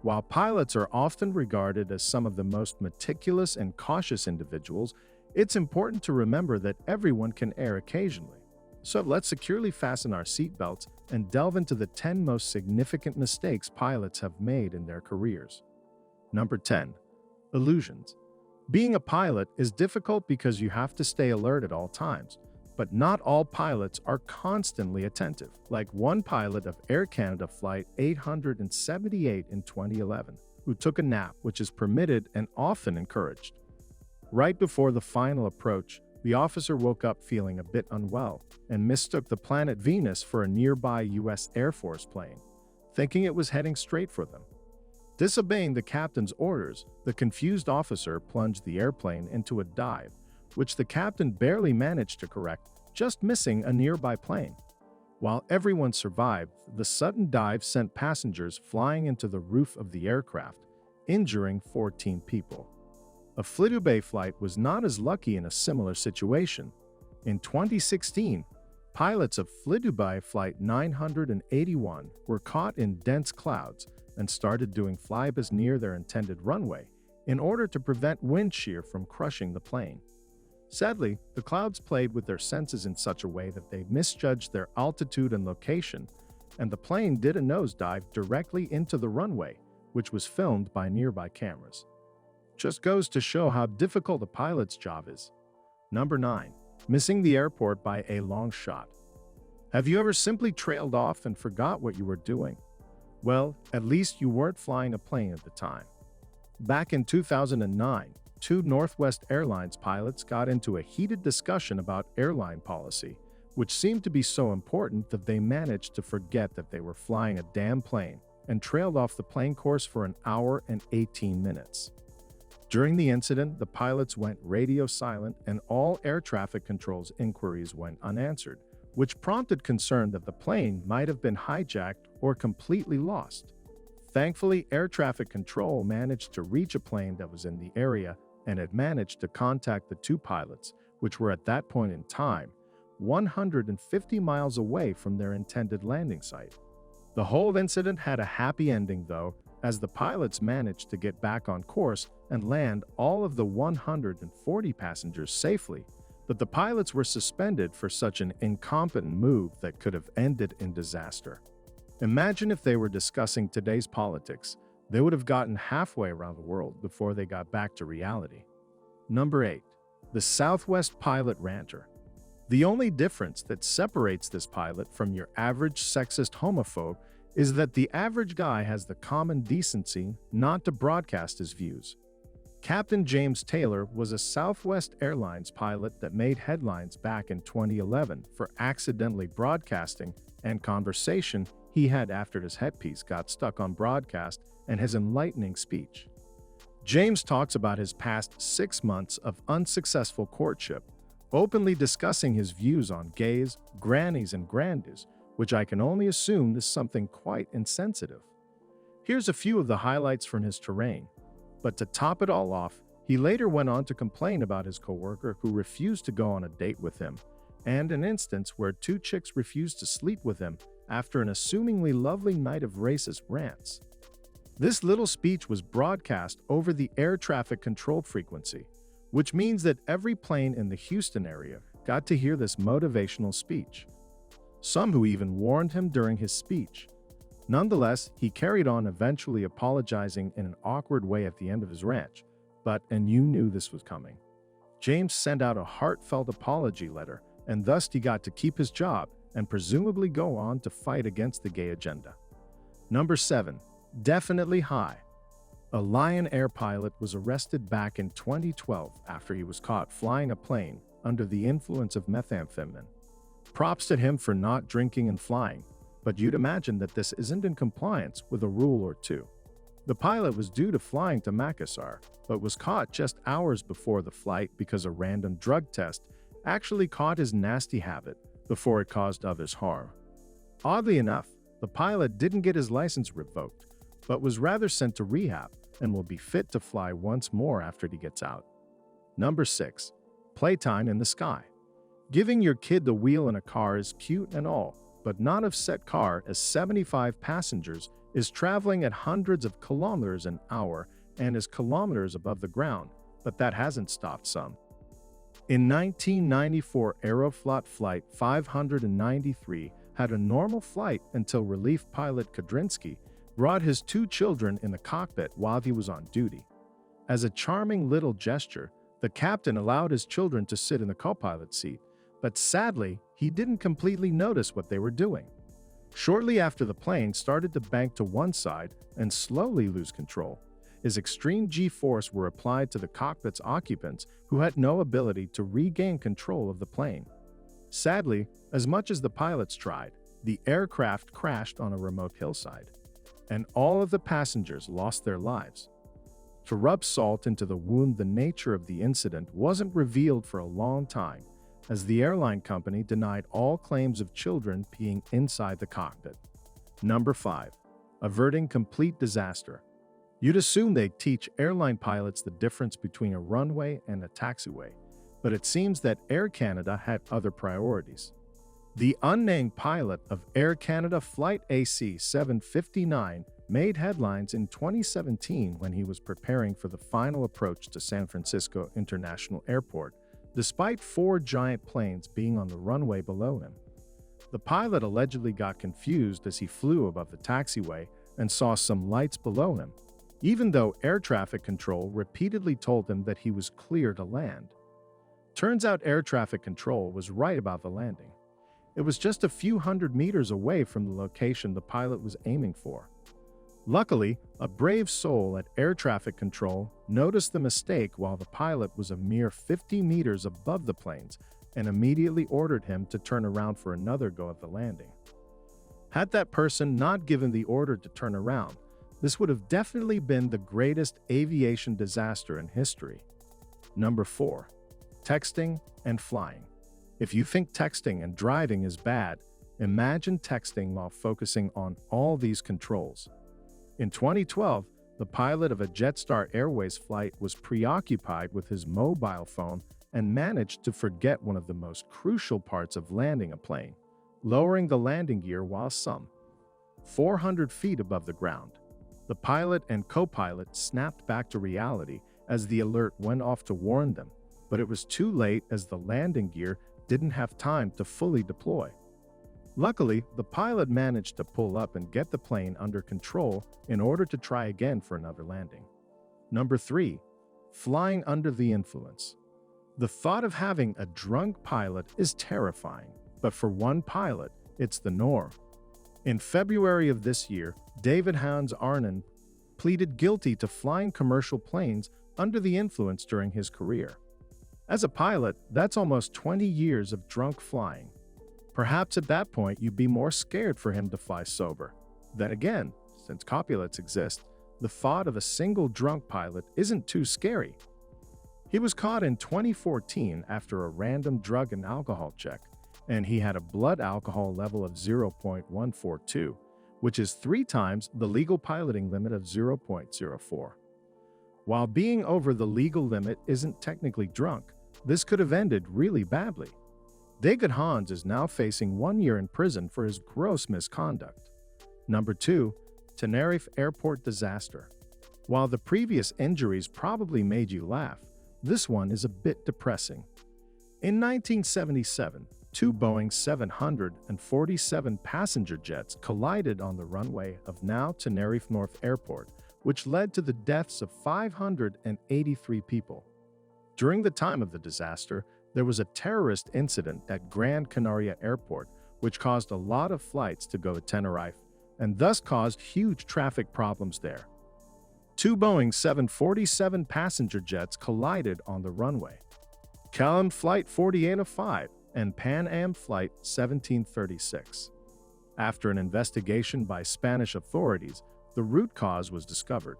While pilots are often regarded as some of the most meticulous and cautious individuals, it's important to remember that everyone can err occasionally. So let's securely fasten our seatbelts and delve into the 10 most significant mistakes pilots have made in their careers. Number 10. Illusions. Being a pilot is difficult because you have to stay alert at all times, but not all pilots are constantly attentive, like one pilot of Air Canada Flight 878 in 2011, who took a nap, which is permitted and often encouraged. Right before the final approach, the officer woke up feeling a bit unwell and mistook the planet Venus for a nearby U.S. Air Force plane, thinking it was heading straight for them. Disobeying the captain's orders, the confused officer plunged the airplane into a dive, which the captain barely managed to correct, just missing a nearby plane. While everyone survived, the sudden dive sent passengers flying into the roof of the aircraft, injuring 14 people. A FlyDubai flight was not as lucky in a similar situation. In 2016, pilots of FlyDubai Flight 981 were caught in dense clouds and started doing flybys near their intended runway in order to prevent wind shear from crushing the plane. Sadly, the clouds played with their senses in such a way that they misjudged their altitude and location, and the plane did a nosedive directly into the runway, which was filmed by nearby cameras. Just goes to show how difficult a pilot's job is. Number 9. Missing the airport by a long shot. Have you ever simply trailed off and forgot what you were doing? Well, at least you weren't flying a plane at the time. Back in 2009, two Northwest Airlines pilots got into a heated discussion about airline policy, which seemed to be so important that they managed to forget that they were flying a damn plane and trailed off the plane course for an hour and 18 minutes. During the incident, the pilots went radio silent and all air traffic control's inquiries went unanswered, which prompted concern that the plane might have been hijacked or completely lost. Thankfully, air traffic control managed to reach a plane that was in the area and had managed to contact the two pilots, which were at that point in time 150 miles away from their intended landing site. The whole incident had a happy ending, though, as the pilots managed to get back on course and land all of the 140 passengers safely, but the pilots were suspended for such an incompetent move that could have ended in disaster. Imagine if they were discussing today's politics, they would have gotten halfway around the world before they got back to reality. Number 8. The Southwest Pilot Ranter. The only difference that separates this pilot from your average sexist homophobe is that the average guy has the common decency not to broadcast his views. Captain James Taylor was a Southwest Airlines pilot that made headlines back in 2011 for accidentally broadcasting and conversation he had after his headpiece got stuck on broadcast and his enlightening speech. James talks about his past 6 months of unsuccessful courtship, openly discussing his views on gays, grannies, and grandies, which I can only assume is something quite insensitive. Here's a few of the highlights from his terrain. But to top it all off, he later went on to complain about his coworker who refused to go on a date with him, and an instance where 2 chicks refused to sleep with him after an assumingly lovely night of racist rants. This little speech was broadcast over the air traffic control frequency, which means that every plane in the Houston area got to hear this motivational speech. Some who even warned him during his speech. Nonetheless, he carried on, eventually apologizing in an awkward way at the end of his rant. And you knew this was coming. James sent out a heartfelt apology letter, and thus he got to keep his job and presumably go on to fight against the gay agenda. Number 7. Definitely high. A Lion Air pilot was arrested back in 2012 after he was caught flying a plane under the influence of methamphetamine. Props to him for not drinking and flying, but you'd imagine that this isn't in compliance with a rule or two. The pilot was due to flying to Makassar, but was caught just hours before the flight because a random drug test actually caught his nasty habit before it caused others harm. Oddly enough, the pilot didn't get his license revoked, but was rather sent to rehab and will be fit to fly once more after he gets out. Number 6. Playtime in the sky. Giving your kid the wheel in a car is cute and all, but not a set car as 75 passengers is traveling at hundreds of kilometers an hour and is kilometers above the ground, but that hasn't stopped some. In 1994, Aeroflot Flight 593 had a normal flight until relief pilot Kodrinsky brought his two children in the cockpit while he was on duty. As a charming little gesture, the captain allowed his children to sit in the co-pilot seat, but sadly, he didn't completely notice what they were doing. Shortly after the plane started to bank to one side and slowly lose control, his extreme G-force were applied to the cockpit's occupants who had no ability to regain control of the plane. Sadly, as much as the pilots tried, the aircraft crashed on a remote hillside, and all of the passengers lost their lives. To rub salt into the wound, the nature of the incident wasn't revealed for a long time, as the airline company denied all claims of children being inside the cockpit. Number 5. Averting complete disaster. You'd assume they'd teach airline pilots the difference between a runway and a taxiway, but it seems that Air Canada had other priorities. The unnamed pilot of Air Canada Flight AC 759 made headlines in 2017 when he was preparing for the final approach to San Francisco International Airport, despite 4 giant planes being on the runway below him. The pilot allegedly got confused as he flew above the taxiway and saw some lights below him, even though air traffic control repeatedly told him that he was clear to land. Turns out air traffic control was right about the landing. It was just a few hundred meters away from the location the pilot was aiming for. Luckily, a brave soul at air traffic control noticed the mistake while the pilot was a mere 50 meters above the planes and immediately ordered him to turn around for another go at the landing. Had that person not given the order to turn around, this would have definitely been the greatest aviation disaster in history. Number 4. Texting and flying. If you think texting and driving is bad, imagine texting while focusing on all these controls. In 2012, the pilot of a Jetstar Airways flight was preoccupied with his mobile phone and managed to forget one of the most crucial parts of landing a plane, lowering the landing gear while some 400 feet above the ground. The pilot and co-pilot snapped back to reality as the alert went off to warn them, but it was too late as the landing gear didn't have time to fully deploy. Luckily, the pilot managed to pull up and get the plane under control in order to try again for another landing. Number 3. Flying under the influence. The thought of having a drunk pilot is terrifying, but for one pilot, it's the norm. In February of this year, David Hans Arnon pleaded guilty to flying commercial planes under the influence during his career. As a pilot, that's almost 20 years of drunk flying. Perhaps at that point you'd be more scared for him to fly sober. Then again, since copilots exist, the thought of a single drunk pilot isn't too scary. He was caught in 2014 after a random drug and alcohol check, and he had a blood alcohol level of 0.142, which is 3 times the legal piloting limit of 0.04. While being over the legal limit isn't technically drunk, this could have ended really badly. David Hans is now facing 1 year in prison for his gross misconduct. Number 2. Tenerife Airport Disaster. While the previous injuries probably made you laugh, this one is a bit depressing. In 1977, 2 Boeing 747 passenger jets collided on the runway of now Tenerife North Airport, which led to the deaths of 583 people. During the time of the disaster, there was a terrorist incident at Gran Canaria Airport, which caused a lot of flights to go to Tenerife, and thus caused huge traffic problems there. 2 Boeing 747 passenger jets collided on the runway. KLM Flight 4805 and Pan Am Flight 1736. After an investigation by Spanish authorities, the root cause was discovered.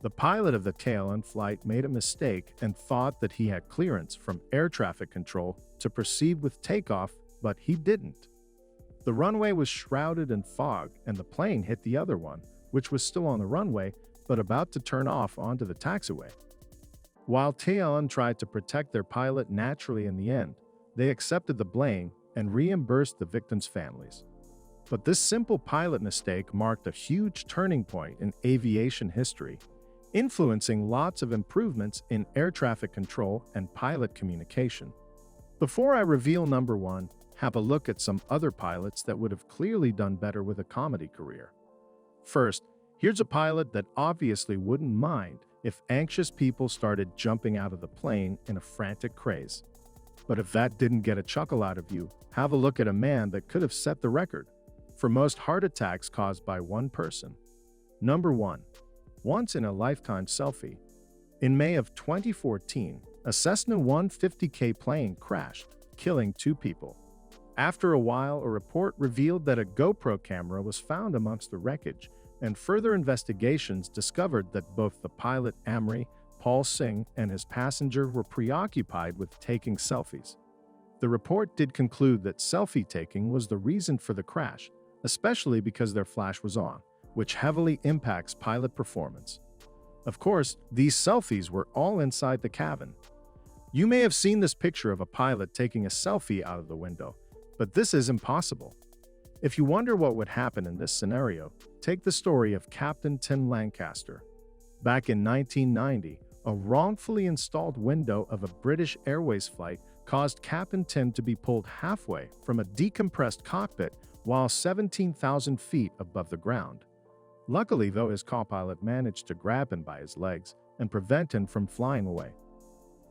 The pilot of the KLM flight made a mistake and thought that he had clearance from air traffic control to proceed with takeoff, but he didn't. The runway was shrouded in fog and the plane hit the other one, which was still on the runway but about to turn off onto the taxiway. While KLM tried to protect their pilot naturally in the end, they accepted the blame and reimbursed the victims' families. But this simple pilot mistake marked a huge turning point in aviation history, influencing lots of improvements in air traffic control and pilot communication. Before I reveal number one, have a look at some other pilots that would have clearly done better with a comedy career. First, here's a pilot that obviously wouldn't mind if anxious people started jumping out of the plane in a frantic craze. But if that didn't get a chuckle out of you, have a look at a man that could have set the record for most heart attacks caused by one person. Number 1. Once-in-a-lifetime selfie. In May of 2014, a Cessna 150K plane crashed, killing 2 people. After a while, a report revealed that a GoPro camera was found amongst the wreckage, and further investigations discovered that both the pilot Amri, Paul Singh, and his passenger were preoccupied with taking selfies. The report did conclude that selfie taking was the reason for the crash, especially because their flash was on, which heavily impacts pilot performance. Of course, these selfies were all inside the cabin. You may have seen this picture of a pilot taking a selfie out of the window, but this is impossible. If you wonder what would happen in this scenario, take the story of Captain Tim Lancaster. Back in 1990, a wrongfully installed window of a British Airways flight caused Captain Tim to be pulled halfway from a decompressed cockpit while 17,000 feet above the ground. Luckily, though, his co-pilot managed to grab him by his legs and prevent him from flying away.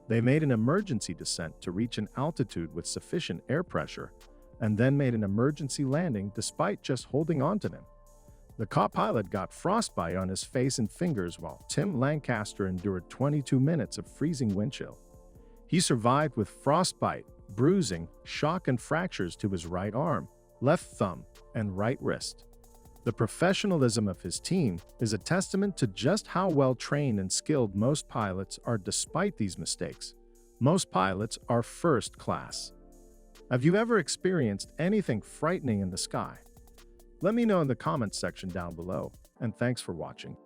They made an emergency descent to reach an altitude with sufficient air pressure, and then made an emergency landing despite just holding on to him. The co-pilot got frostbite on his face and fingers while Tim Lancaster endured 22 minutes of freezing wind chill. He survived with frostbite, bruising, shock and fractures to his right arm, left thumb, and right wrist. The professionalism of his team is a testament to just how well trained and skilled most pilots are despite these mistakes. Most pilots are first class. Have you ever experienced anything frightening in the sky? Let me know in the comments section down below, and thanks for watching.